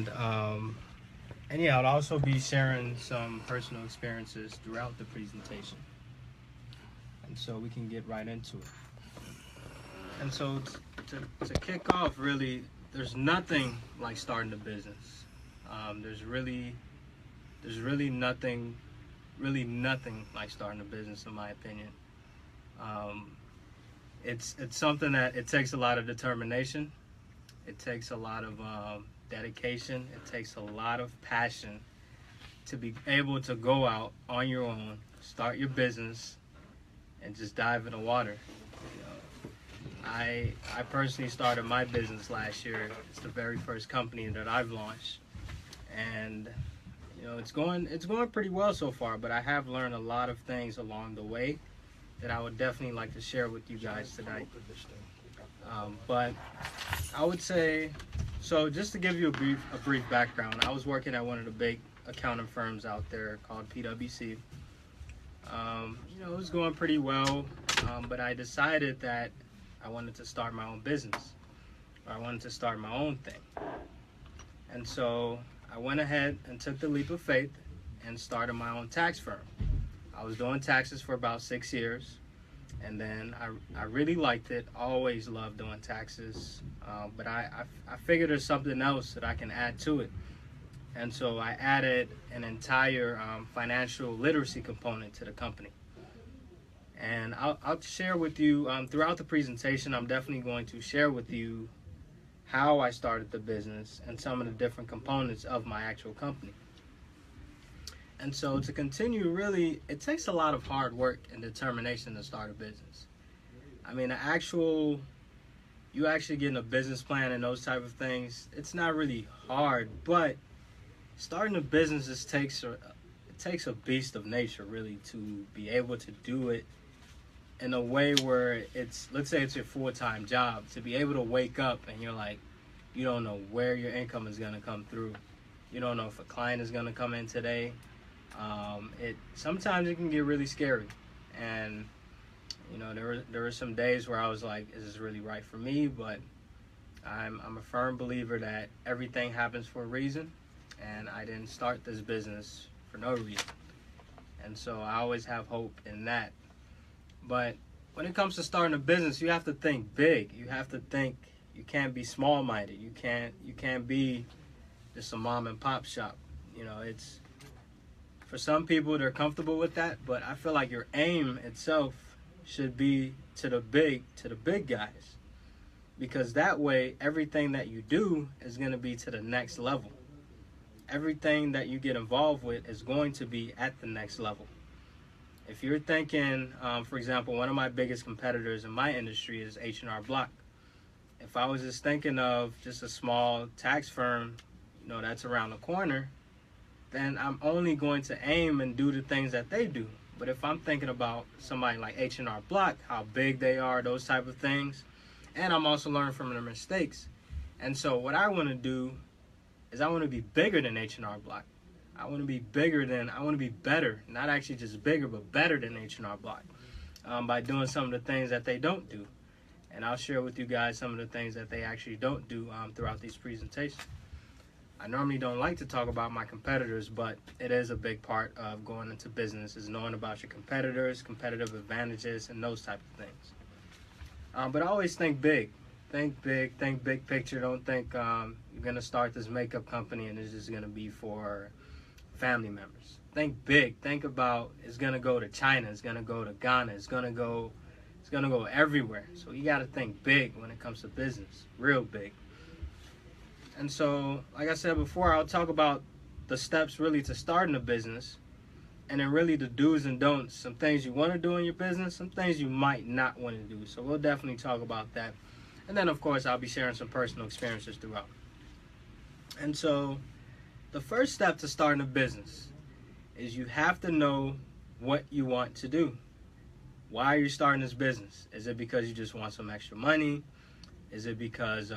And yeah, I'll also be sharing some personal experiences throughout the presentation. And so we can get right into it. And so to kick off, really, there's nothing like starting a business. There's really nothing like starting a business, in my opinion. Um, it's something that it takes a lot of determination. It takes a lot of dedication. It takes a lot of passion to be able to go out on your own, start your business, and just dive in the water. You know, I personally started my business last year. It's the very first company that I've launched, and it's going pretty well so far. But I have learned a lot of things along the way that I would definitely like to share with you guys tonight. But I would say, so just to give you a brief background, I was working at one of the big accounting firms out there called PwC. It was going pretty well, but I decided that I wanted to start my own business, or I wanted to start my own thing. And so I went ahead and took the leap of faith and started my own tax firm. I was doing taxes for about 6 years, and then I really liked it. Always loved doing taxes, but I figured there's something else that I can add to it. And so I added an entire financial literacy component to the company. And I'll share with you throughout the presentation. I'm definitely going to share with you how I started the business and some of the different components of my actual company. And so to continue, really, it takes a lot of hard work and determination to start a business. I mean, you actually getting a business plan and those type of things, it's not really hard, but starting a business takes a beast of nature, really, to be able to do it in a way where let's say it's your full-time job, to be able to wake up and you don't know where your income is going to come through. You don't know if a client is going to come in today. Sometimes it can get really scary, and there were some days where I was like, is this really right for me? But I'm a firm believer that everything happens for a reason, and I didn't start this business for no reason. And so I always have hope in that. But when it comes to starting a business, you have to think big. You have to think, you can't be small-minded. You can't be just a mom and pop shop. It's, for some people, they're comfortable with that, but I feel like your aim itself should be to the big guys, because that way everything that you do is going to be to the next level. Everything that you get involved with is going to be at the next level. If you're thinking, for example, one of my biggest competitors in my industry is H&R Block. If I was just thinking of just a small tax firm, that's around the corner, then I'm only going to aim and do the things that they do. But if I'm thinking about somebody like H&R Block, how big they are, those type of things, and I'm also learning from their mistakes. And so what I want to do is I want to be bigger than H&R Block. I want to be better, not actually just bigger, but better than H&R Block, by doing some of the things that they don't do. And I'll share with you guys some of the things that they actually don't do throughout these presentations. I normally don't like to talk about my competitors, but it is a big part of going into business, is knowing about your competitors, competitive advantages, and those type of things. But I always think big. Think big picture. Don't think you're going to start this makeup company and it's just going to be for family members. Think big. Think about, it's going to go to China, it's going to go to Ghana, it's going to go everywhere. So you got to think big when it comes to business, real big. And so, like I said before, I'll talk about the steps really to starting a business, and then really the do's and don'ts, some things you want to do in your business, some things you might not want to do. So we'll definitely talk about that. And then, of course, I'll be sharing some personal experiences throughout. And so the first step to starting a business is you have to know what you want to do. Why are you starting this business? Is it because you just want some extra money? Is it because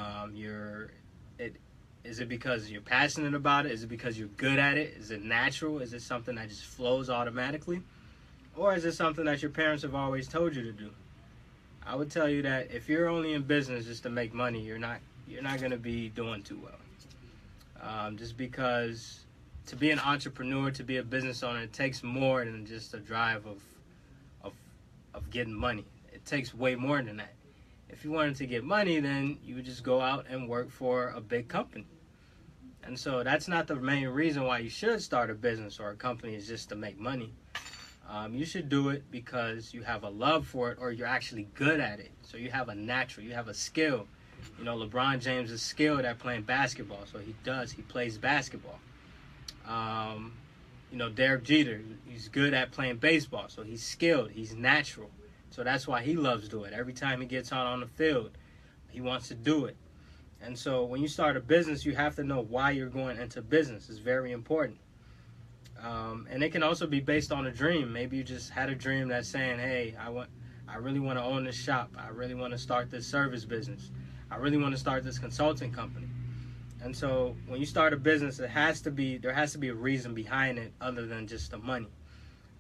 is it because you're passionate about it? Is it because you're good at it? Is it natural? Is it something that just flows automatically? Or is it something that your parents have always told you to do? I would tell you that if you're only in business just to make money, you're not going to be doing too well. just because to be an entrepreneur, to be a business owner, it takes more than just a drive of getting money. It takes way more than that. If you wanted to get money, then you would just go out and work for a big company. And so that's not the main reason why you should start a business or a company, is just to make money. You should do it because you have a love for it, or you're actually good at it. So you have a natural, you have a skill. You know, LeBron James is skilled at playing basketball, so he plays basketball. You know, Derek Jeter, he's good at playing baseball, so he's skilled, he's natural. So that's why he loves to do it. Every time he gets out on the field, he wants to do it. And so when you start a business, you have to know why you're going into business. It's very important. And it can also be based on a dream. Maybe you just had a dream that's saying, hey, I really want to own this shop. I really want to start this service business. I really want to start this consulting company. And so when you start a business, there has to be a reason behind it other than just the money.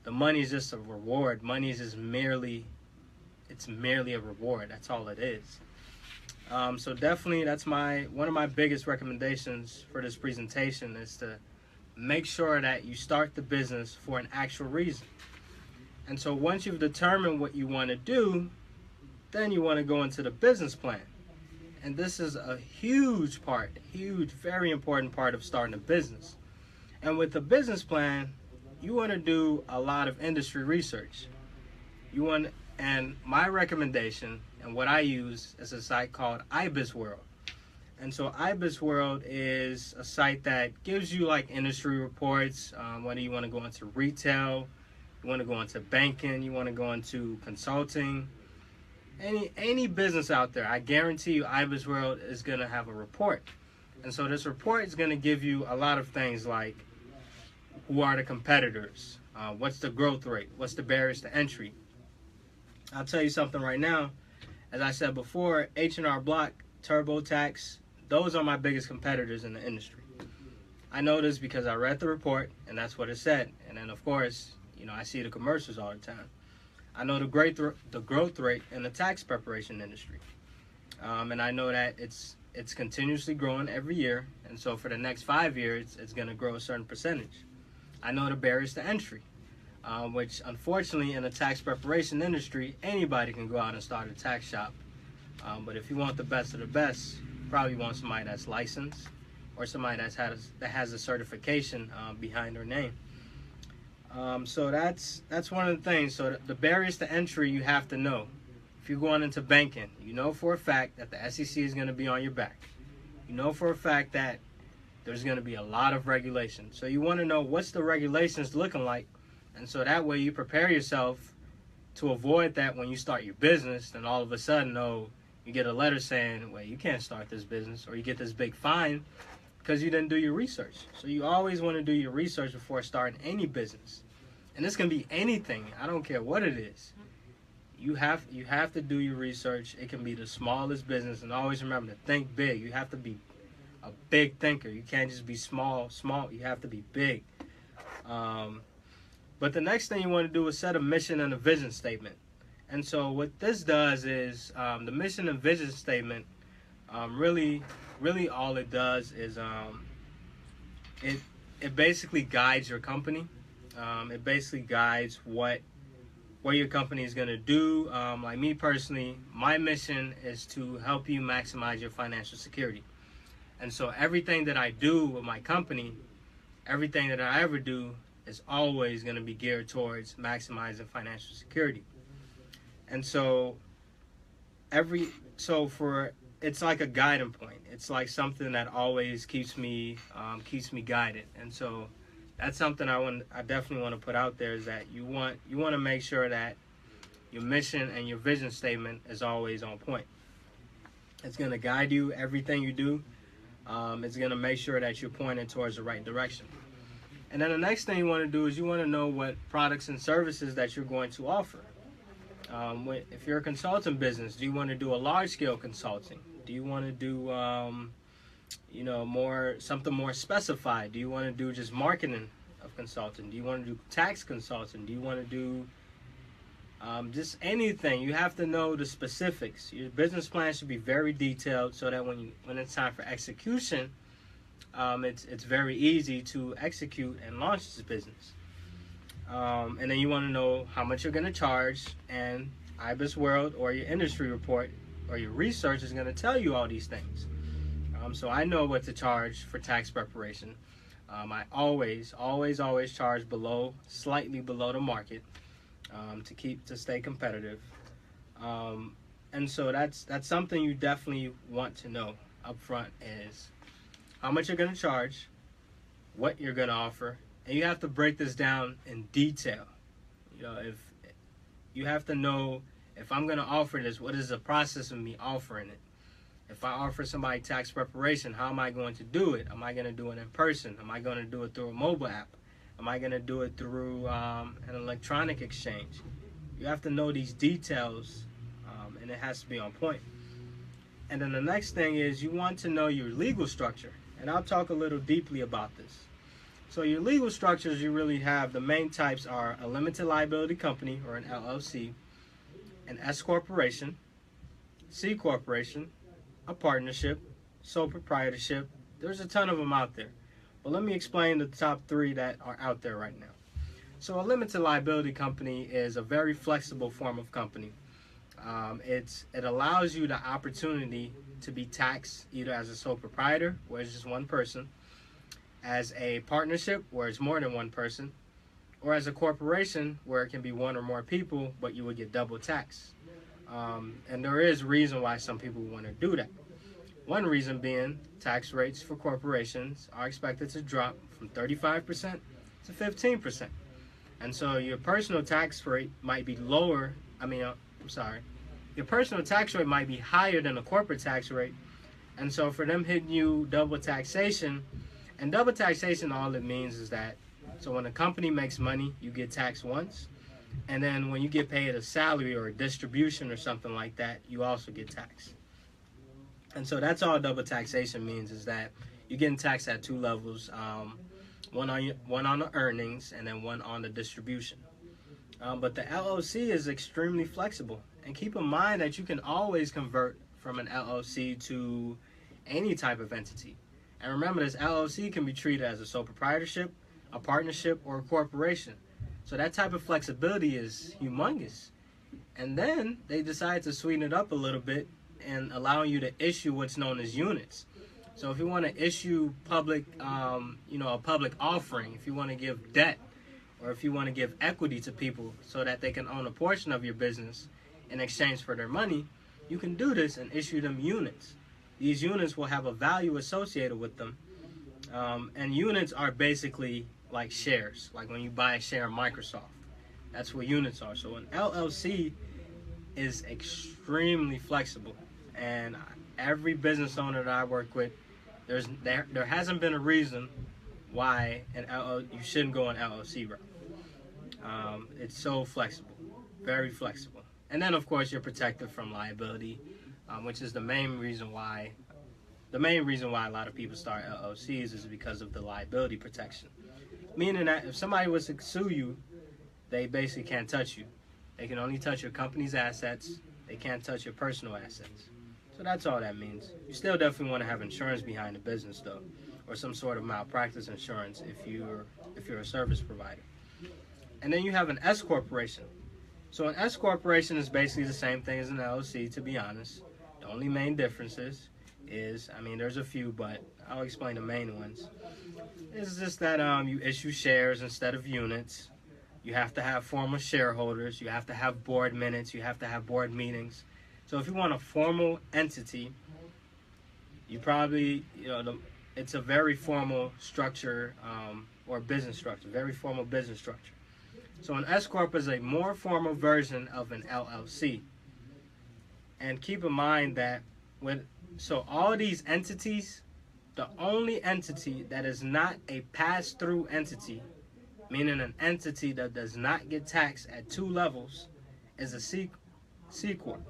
The money is just a reward. Money is just merely a reward. That's all it is. So definitely that's one of my biggest recommendations for this presentation is to make sure that you start the business for an actual reason. And so once you've determined what you want to do, then you want to go into the business plan. And this is a huge, very important part of starting a business. And with the business plan, you want to do a lot of industry research. And my recommendation and what I use is a site called IBIS World. And so IBIS World is a site that gives you like industry reports, whether you want to go into retail, you want to go into banking, you want to go into consulting, any business out there. I guarantee you IBIS World is going to have a report. And so this report is going to give you a lot of things like who are the competitors, what's the growth rate, what's the barriers to entry. I'll tell you something right now. As I said before, H&R Block, TurboTax, those are my biggest competitors in the industry. I know this because I read the report, and that's what it said. And then, of course, you know, I see the commercials all the time. I know the growth rate in the tax preparation industry. And I know that it's continuously growing every year. And so for the next 5 years, it's going to grow a certain percentage. I know the barriers to entry, which unfortunately in the tax preparation industry, anybody can go out and start a tax shop. But if you want the best of the best, you probably want somebody that's licensed or somebody that has a certification behind their name. So that's one of the things. So the barriers to entry you have to know. If you're going into banking, you know for a fact that the SEC is going to be on your back. You know for a fact that there's going to be a lot of regulations. So you want to know what's the regulations looking like. And so that way you prepare yourself to avoid that when you start your business. Then all of a sudden, you get a letter saying, well, you can't start this business, or you get this big fine because you didn't do your research. So you always want to do your research before starting any business. And this can be anything. I don't care what it is. You have to do your research. It can be the smallest business. And always remember to think big. You have to be a big thinker. You can't just be small. You have to be big. But the next thing you want to do is set a mission and a vision statement. And so what this does is the mission and vision statement really all it does is it basically guides your company. It basically guides what your company is going to do. Like me personally, my mission is to help you maximize your financial security. And so everything that I do with my company, everything that I ever do is always going to be geared towards maximizing financial security. And so it's like a guiding point. It's like something that always keeps me guided. And so that's something I definitely want to put out there, is that you want to make sure that your mission and your vision statement is always on point. It's going to guide you everything you do. It's going to make sure that you're pointing towards the right direction. And then the next thing you want to do is you want to know what products and services that you're going to offer. If you're a consulting business, do you want to do a large-scale consulting? Do you want to do something more specified? Do you want to do just marketing of consulting? Do you want to do tax consulting? Do you want to do just anything? You have to know the specifics. Your business plan should be very detailed so that when it's time for execution, it's very easy to execute and launch this business. And then you want to know how much you're going to charge, and IBIS World or your industry report or your research is going to tell you all these things. So I know what to charge for tax preparation. I always charge slightly below the market, to stay competitive. And so that's something you definitely want to know up front, is how much you're going to charge, what you're going to offer, and you have to break this down in detail. If you have to know, if I'm going to offer this, what is the process of me offering it? If I offer somebody tax preparation, how am I going to do it? Am I going to do it in person? Am I going to do it through a mobile app? Am I going to do it through an electronic exchange? You have to know these details, and it has to be on point. And then the next thing is you want to know your legal structure. And I'll talk a little deeply about this. So your legal structures, you really have, the main types are a limited liability company, or an LLC, an S corporation, C corporation, a partnership, sole proprietorship. There's a ton of them out there. But let me explain the top 3 that are out there right now. So a limited liability company is a very flexible form of company. It allows you the opportunity to be taxed either as a sole proprietor, where it's just one person, as a partnership, where it's more than one person, or as a corporation, where it can be one or more people, but you would get double tax. And there is reason why some people want to do that. One reason being, tax rates for corporations are expected to drop from 35% to 15%. And so your personal tax rate might be your personal tax rate might be higher than the corporate tax rate. And so for them hitting you double taxation, and double taxation, all it means is that, so when a company makes money, you get taxed once. And then when you get paid a salary or a distribution or something like that, you also get taxed. And so that's all double taxation means, is that you're getting taxed at 2 levels, one on the earnings and then one on the distribution. But the LLC is extremely flexible. And keep in mind that you can always convert from an LLC to any type of entity. And remember, this LLC can be treated as a sole proprietorship, a partnership, or a corporation. So that type of flexibility is humongous. And then they decide to sweeten it up a little bit and allow you to issue what's known as units. So if you want to issue public, a public offering, if you want to give debt, or if you want to give equity to people so that they can own a portion of your business in exchange for their money, you can do this and issue them units. These units will have a value associated with them. And units are basically like shares, like when you buy a share of Microsoft. That's what units are. So an LLC is extremely flexible. And every business owner that I work with, there hasn't been a reason why you shouldn't go an LLC route. It's so flexible, very flexible. And then, of course, you're protected from liability, which is the main reason why a lot of people start LLCs is because of the liability protection. Meaning that if somebody was to sue you, they basically can't touch you. They can only touch your company's assets. They can't touch your personal assets. So that's all that means. You still definitely want to have insurance behind the business, though, or some sort of malpractice insurance if you're a service provider. And then you have an S corporation. So an S corporation is basically the same thing as an LLC, to be honest. The only main differences is, there's a few, but I'll explain the main ones. It's just that you issue shares instead of units. You have to have formal shareholders. You have to have board minutes. You have to have board meetings. So if you want a formal entity, you probably, it's a very formal structure or business structure, very formal business structure. So an S Corp is a more formal version of an LLC. And keep in mind that all these entities, the only entity that is not a pass-through entity, meaning an entity that does not get taxed at 2 levels, is a C Corp.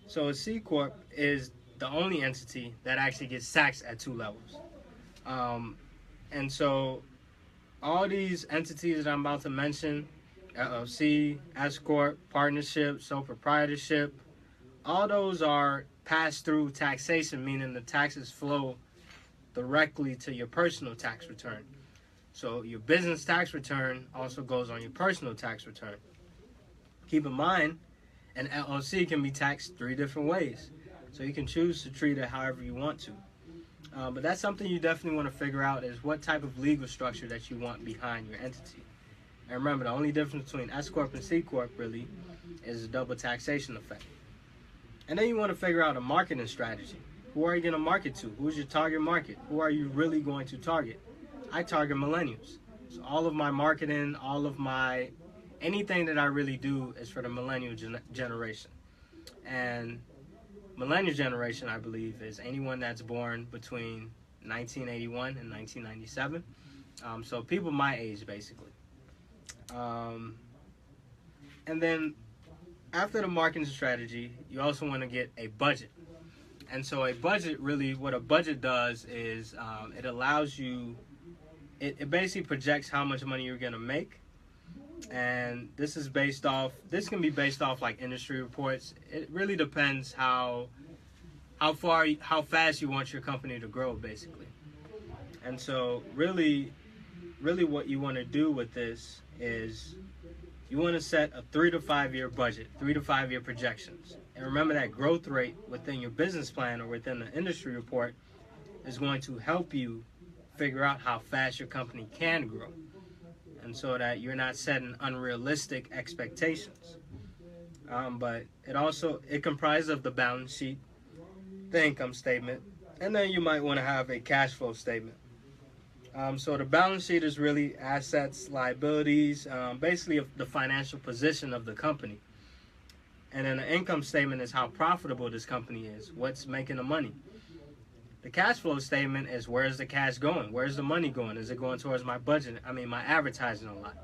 So a C Corp is the only entity that actually gets taxed at 2 levels. And so all these entities that I'm about to mention, LLC, S Corp, partnership, sole proprietorship, all those are pass-through taxation, meaning the taxes flow directly to your personal tax return. So your business tax return also goes on your personal tax return. Keep in mind, an LLC can be taxed 3 different ways. So you can choose to treat it however you want to. But that's something you definitely want to figure out, is what type of legal structure that you want behind your entity. And remember, the only difference between S Corp and C Corp really is a double taxation effect. And then you want to figure out a marketing strategy. Who are you going to market to? Who's your target market? Who are you really going to target? I target millennials. So all of my marketing, anything that I really do is for the millennial generation. And millennial generation, I believe, is anyone that's born between 1981 and 1997. So people my age, basically. And then after the marketing strategy, you also want to get a budget. And so a budget, really, what a budget does is it allows you, it basically projects how much money you're going to make. And this can be based off like industry reports. It really depends how fast you want your company to grow, basically. And so really what you want to do with this is you want to set a 3 to 5 year budget, 3 to 5 year projections. And remember that growth rate within your business plan or within the industry report is going to help you figure out how fast your company can grow. And so that you're not setting unrealistic expectations. But it comprises of the balance sheet, the income statement, and then you might want to have a cash flow statement. So the balance sheet is really assets, liabilities, basically the financial position of the company. And then the income statement is how profitable this company is, what's making the money. The cash flow statement is, where's the cash going? Where's the money going? Is it going towards my budget? My advertising a lot.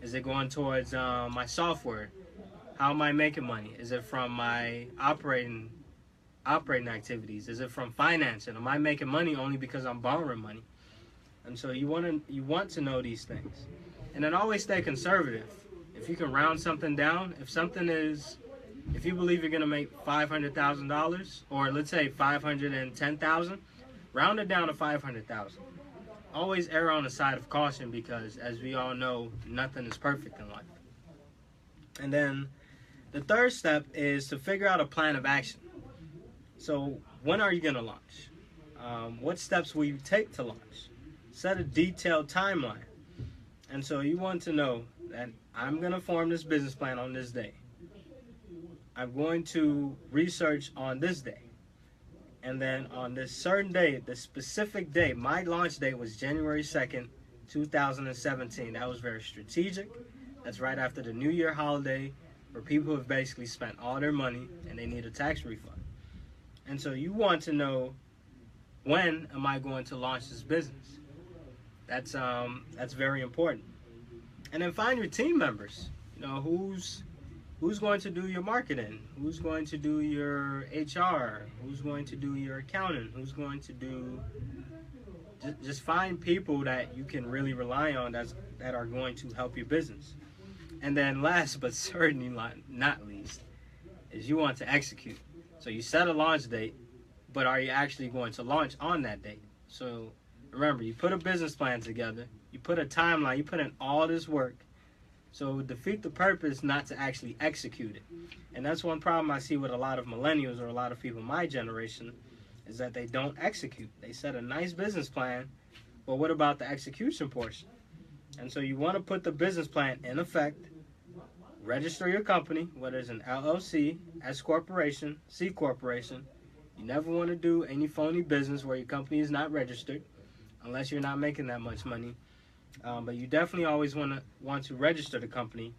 Is it going towards my software? How am I making money? Is it from my operating activities? Is it from financing? Am I making money only because I'm borrowing money? And so you want to know these things. And then always stay conservative. If you can round something down, if you believe you're going to make $500,000, or let's say $510,000, round it down to $500,000. Always err on the side of caution, because as we all know, nothing is perfect in life. And then the third step is to figure out a plan of action. So when are you going to launch? What steps will you take to launch? Set a detailed timeline. And so you want to know that I'm going to form this business plan on this day. I'm going to research on this day. And then on this certain day, the specific day, my launch date was January 2nd, 2017. That was very strategic. That's right after the New Year holiday, where people have basically spent all their money and they need a tax refund. And so you want to know, when am I going to launch this business? That's very important. And then find your team members. Who's going to do your marketing? Who's going to do your HR? Who's going to do your accounting? Who's going to do... Just find people that you can really rely on that are going to help your business. And then last but certainly not least, is you want to execute. So you set a launch date, but are you actually going to launch on that date? So remember, you put a business plan together, you put a timeline, you put in all this work. So it would defeat the purpose not to actually execute it. And that's one problem I see with a lot of millennials, or a lot of people my generation, is that they don't execute. They set a nice business plan, but what about the execution portion? And so you want to put the business plan in effect, register your company, whether it's an LLC, S Corporation, C Corporation. You never want to do any phony business where your company is not registered, unless you're not making that much money. But you definitely always want to register the company.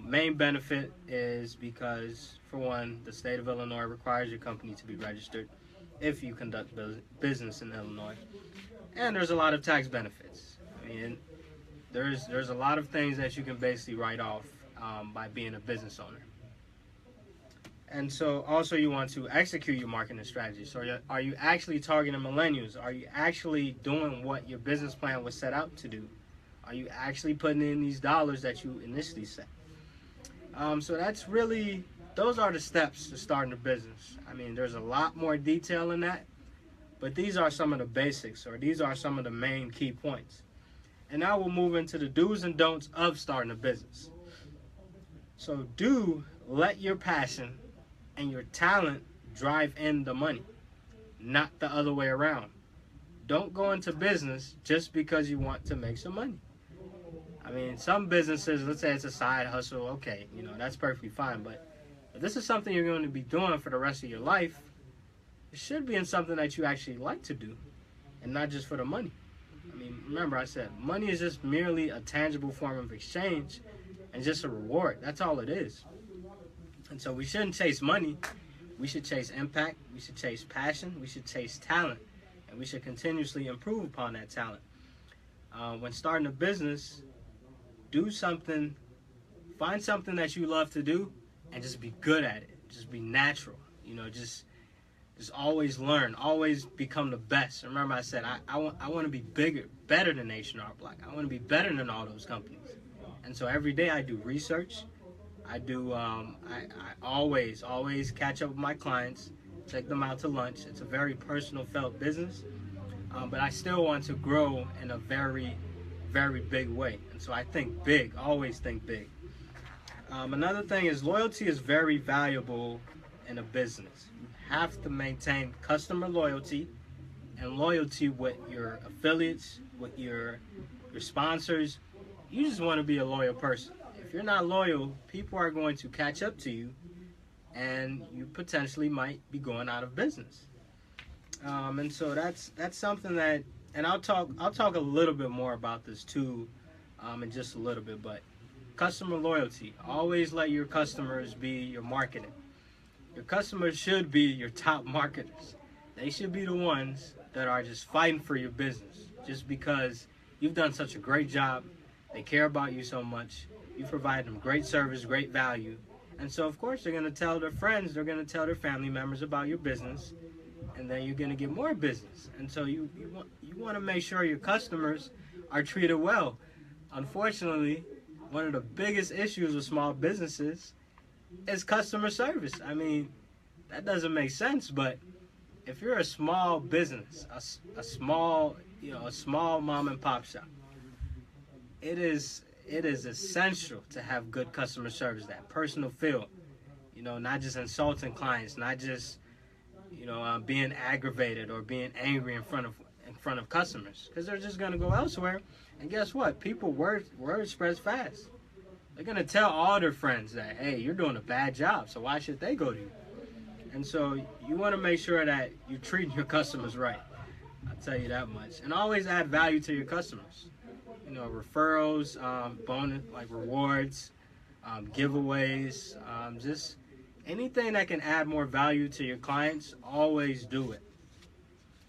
Main benefit is because, for one, the state of Illinois requires your company to be registered if you conduct business in Illinois. And there's a lot of tax benefits. There's a lot of things that you can basically write off by being a business owner. And so also you want to execute your marketing strategy. So are you actually targeting millennials? Are you actually doing what your business plan was set out to do? Are you actually putting in these dollars that you initially set? So that's really those are the steps to starting a business. I mean, there's a lot more detail in that, but these are some of the basics, or these are some of the main key points. And now we'll move into the do's and don'ts of starting a business. So let your passion and your talent drive in the money, not the other way around. Don't go into business just because you want to make some money. I mean, some businesses, let's say it's a side hustle, okay, that's perfectly fine. But if this is something you're going to be doing for the rest of your life, it should be in something that you actually like to do and not just for the money. I mean, remember I said money is just merely a tangible form of exchange and just a reward. That's all it is. And so we shouldn't chase money. We should chase impact. We should chase passion. We should chase talent. And we should continuously improve upon that talent. When starting a business, do something, find something that you love to do and just be good at it. Just be natural. Just always learn, always become the best. Remember I said I want to be better than H&R Block. I want to be better than all those companies. And so every day I do research. I do I always catch up with my clients, take them out to lunch. It's a very personal felt business, but I still want to grow in a very, very big way. And so I think big, always think big. Another thing is loyalty is very valuable in a business. You have to maintain customer loyalty and loyalty with your affiliates, with your sponsors. You just want to be a loyal person. If you're not loyal, people are going to catch up to you and you potentially might be going out of business. And so that's something that, and I'll talk a little bit more about this too in just a little bit, but customer loyalty. Always let your customers be your marketing. Your customers should be your top marketers. They should be the ones that are just fighting for your business just because you've done such a great job. They care about you so much. You provide them great service, great value. And so, of course, they're going to tell their friends, they're going to tell their family members about your business, and then you're going to get more business. And so you want to make sure your customers are treated well. Unfortunately, one of the biggest issues with small businesses is customer service. I mean, that doesn't make sense, but if you're a small business, a small mom and pop shop, it is essential to have good customer service, that personal feel, not just insulting clients, not just being aggravated or being angry in front of customers, because they're just going to go elsewhere. And guess what? Word spreads fast. They're going to tell all their friends that, hey, you're doing a bad job, so why should they go to you? And so you want to make sure that you're treating your customers right. I'll tell you that much. And always add value to your customers. Referrals, bonus, like rewards, giveaways, just anything that can add more value to your clients, always do it.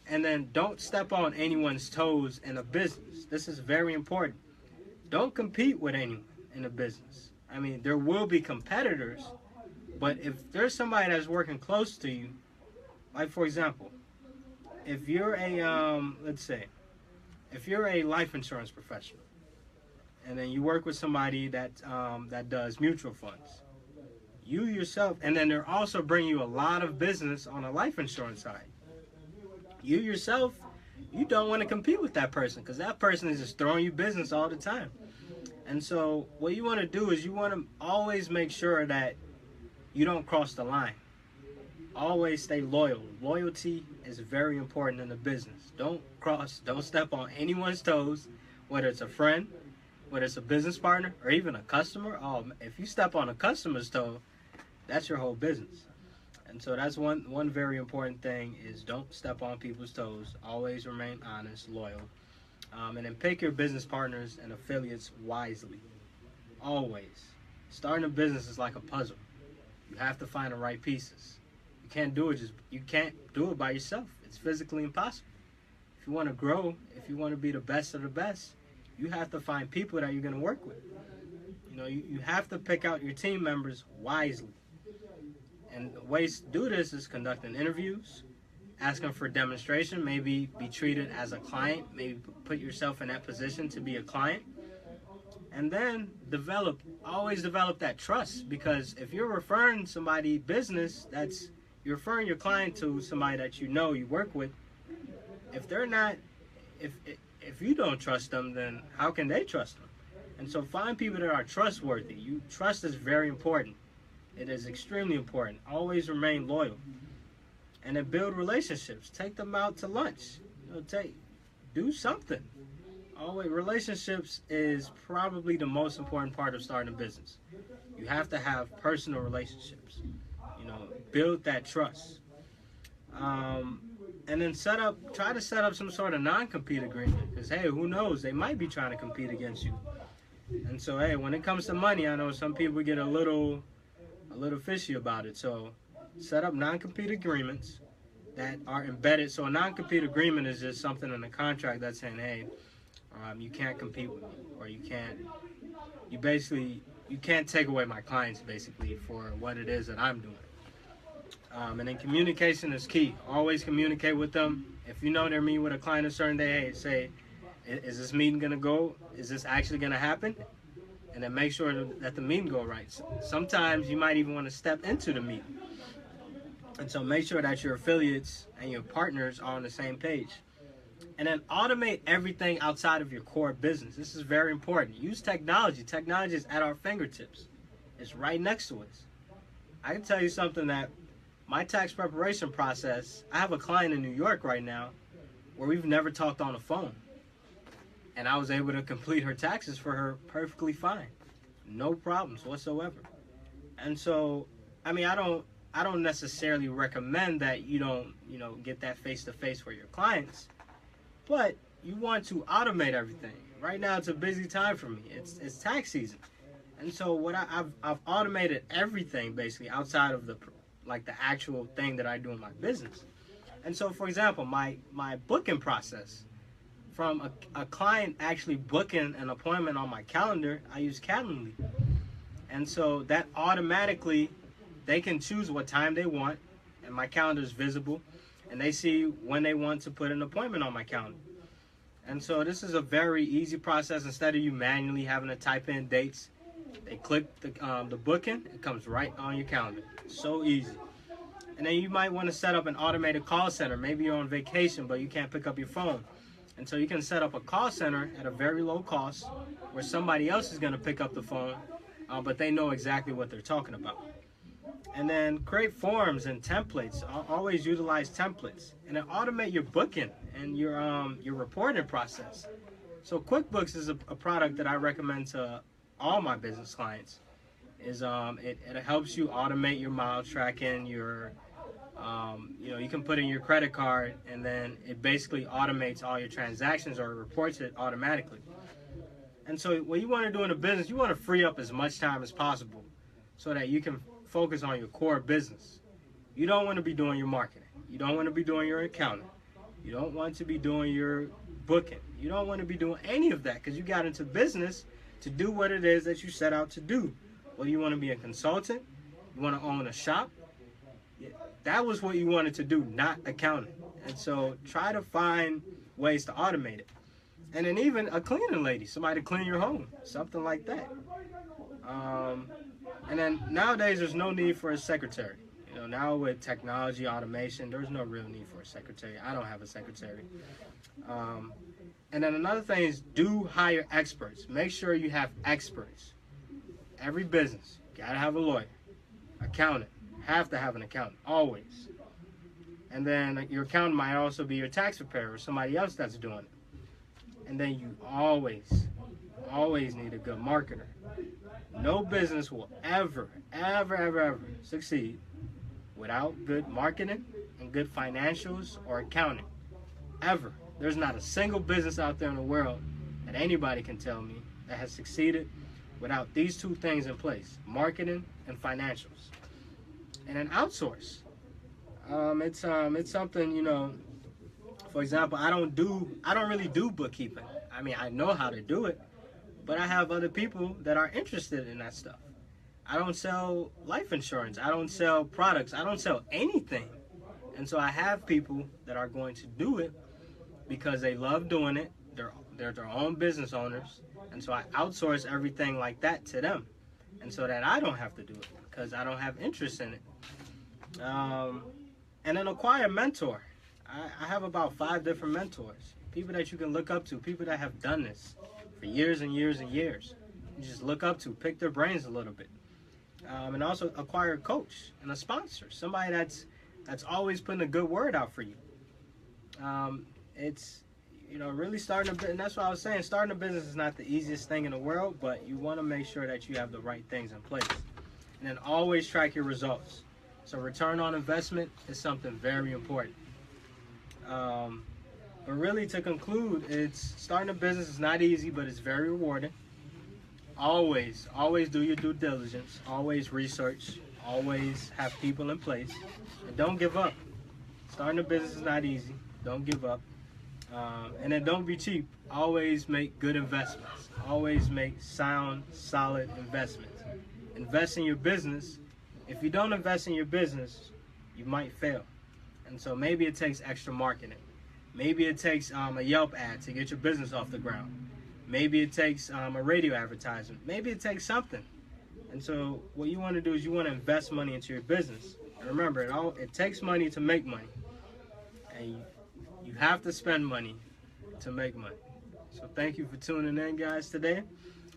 And then don't step on anyone's toes in a business. This is very important. Don't compete with anyone in a business. I mean, there will be competitors, but if there's somebody that's working close to you, like for example, if you're a, if you're a life insurance professional, and then you work with somebody that does mutual funds, you yourself, and then they're also bringing you a lot of business on a life insurance side. You yourself, you don't want to compete with that person because that person is just throwing you business all the time. And so what you want to do is you want to always make sure that you don't cross the line. Always stay loyal. Loyalty is very important in the business. Don't step on anyone's toes, whether it's a friend, whether it's a business partner, or even a customer. If you step on a customer's toe, that's your whole business. And so that's one very important thing is don't step on people's toes. Always remain honest, loyal. And then pick your business partners and affiliates wisely. Always. Starting a business is like a puzzle. You have to find the right pieces. You can't do it by yourself. It's physically impossible. If you want to grow, if you want to be the best of the best, you have to find people that you're going to work with. You have to pick out your team members wisely. And ways to do this is conducting interviews, asking for demonstration, maybe be treated as a client, maybe put yourself in that position to be a client. And then always develop that trust, because if you're referring somebody business, you're referring your client to somebody that you work with. If they're not, if you don't trust them, then how can they trust them? And so find people that are trustworthy. Trust is very important. It is extremely important. Always remain loyal. And then build relationships. Take them out to lunch. Do something. Always, relationships is probably the most important part of starting a business. You have to have personal relationships. Build that trust. And then try to set up some sort of non-compete agreement. Because, hey, who knows? They might be trying to compete against you. And so, hey, when it comes to money, I know some people get a little fishy about it. So set up non-compete agreements that are embedded. So a non-compete agreement is just something in the contract that's saying, hey, you can't compete with me, or you can't take away my clients, basically, for what it is that I'm doing. And then communication is key. Always communicate with them. If you know they're meeting with a client a certain day, hey, say, is this meeting going to go? Is this actually going to happen? And then make sure that the meeting go right. Sometimes you might even want to step into the meeting. And so make sure that your affiliates and your partners are on the same page. And then automate everything outside of your core business. This is very important. Use technology. Technology is at our fingertips. It's right next to us. I can tell you something, that my tax preparation process, I have a client in New York right now where we've never talked on the phone. And I was able to complete her taxes for her perfectly fine. No problems whatsoever. And so, I mean, I don't necessarily recommend that you don't, get that face-to-face for your clients. But you want to automate everything. Right now, it's a busy time for me. It's tax season. And so what I've automated everything, basically, outside of the actual thing that I do in my business. And so, for example, my booking process, from a client actually booking an appointment on my calendar, I use Calendly. And so that automatically, they can choose what time they want, and my calendar is visible, and they see when they want to put an appointment on my calendar. And so this is a very easy process. Instead of you manually having to type in dates, they click the booking, it comes right on your calendar. So easy. And then you might want to set up an automated call center. Maybe you're on vacation, but you can't pick up your phone. And so you can set up a call center at a very low cost where somebody else is going to pick up the phone, but they know exactly what they're talking about. And then create forms and templates. Always utilize templates. And then automate your booking and your reporting process. So QuickBooks is a product that I recommend to all my business clients. It helps you automate your mile tracking, you can put in your credit card, and then it basically automates all your transactions, or reports it automatically. And so what you want to do in a business, you want to free up as much time as possible so that you can focus on your core business. You don't want to be doing your marketing. You don't want to be doing your accounting. You don't want to be doing your booking. You don't want to be doing any of that, because you got into business to do what it is that you set out to do. Whether you want to be a consultant, you want to own a shop, that was what you wanted to do, not accounting. And so try to find ways to automate it. And then even a cleaning lady, somebody to clean your home, something like that. And then nowadays there's no need for a secretary. Now with technology, automation, there's no real need for a secretary. I don't have a secretary. And then another thing is, do hire experts. Make sure you have experts. Every business, you gotta have a lawyer, accountant. Have to have an accountant, always. And then your accountant might also be your tax preparer or somebody else that's doing it. And then you always need a good marketer. No business will ever succeed without good marketing and good financials or accounting. Ever. There's not a single business out there in the world that anybody can tell me that has succeeded without these two things in place: marketing and financials. And then outsource. It's something, for example, I don't really do bookkeeping. I mean, I know how to do it, but I have other people that are interested in that stuff. I don't sell life insurance. I don't sell products. I don't sell anything. And so I have people that are going to do it because they love doing it. They're their own business owners. And so I outsource everything like that to them. And so that I don't have to do it because I don't have interest in it. And then acquire a mentor. I have about 5 different mentors. People that you can look up to. People that have done this for years and years and years. You just look up to. Pick their brains a little bit. And also acquire a coach and a sponsor. Somebody that's always putting a good word out for you. It's, really starting a business. And that's what I was saying. Starting a business is not the easiest thing in the world, but you want to make sure that you have the right things in place. And then always track your results. So return on investment is something very important. But really, to conclude, it's starting a business is not easy, but it's very rewarding. Always do your due diligence. Always research. Always have people in place. And don't give up. Starting a business is not easy. Don't give up. And then don't be cheap. Always make good investments. Always make sound, solid investments. Invest in your business. If you don't invest in your business, you might fail. And so maybe it takes extra marketing. Maybe it takes a Yelp ad to get your business off the ground. Maybe it takes a radio advertisement. Maybe it takes something. And so what you want to do is you want to invest money into your business. And remember, it takes money to make money. And you have to spend money to make money. So thank you for tuning in, guys, today.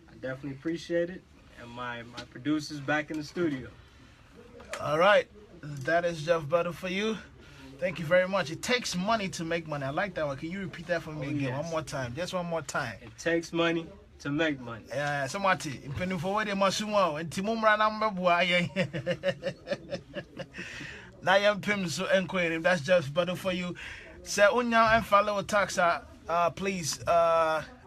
I definitely appreciate it. And my producer's back in the studio. All right. That is Jeff Butter for you. Thank you very much. It takes money to make money. I like that one. Can you repeat that for me again? Yes. One more time. Just one more time. It takes money to make money. Yeah, somebody. Depending for where they must know. And Timumra number boy. Now you pim so enquiry. That's Jeff Butter for you. Say unya and follow taxa. Please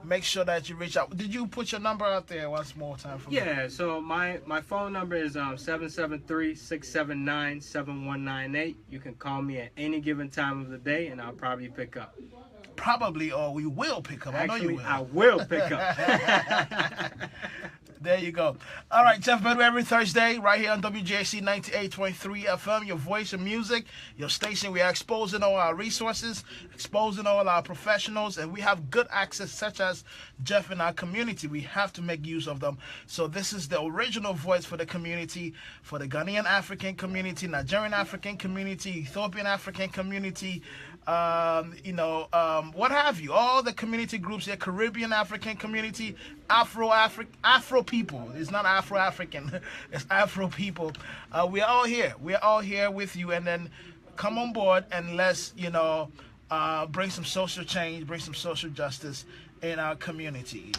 make sure that you reach out. Did you put your number out there once more time for me? Yeah, so my phone number is 773-679-7198. You can call me at any given time of the day, and I'll probably pick up. Probably, or we will pick up. Actually, I know you will. I will pick up. There you go. All right, Jeff Bedouin every Thursday right here on WGHC 98.3 FM, your voice of music, your station. We are exposing all our resources, exposing all our professionals, and we have good access such as Jeff in our community. We have to make use of them. So this is the original voice for the community, for the Ghanaian African community, Nigerian African community, Ethiopian African community, what have you, all the community groups here, Caribbean African community, Afro people. It's not Afro-African, it's Afro people. We are all here. We are all here with you, and then come on board and let's, bring some social change, bring some social justice in our community.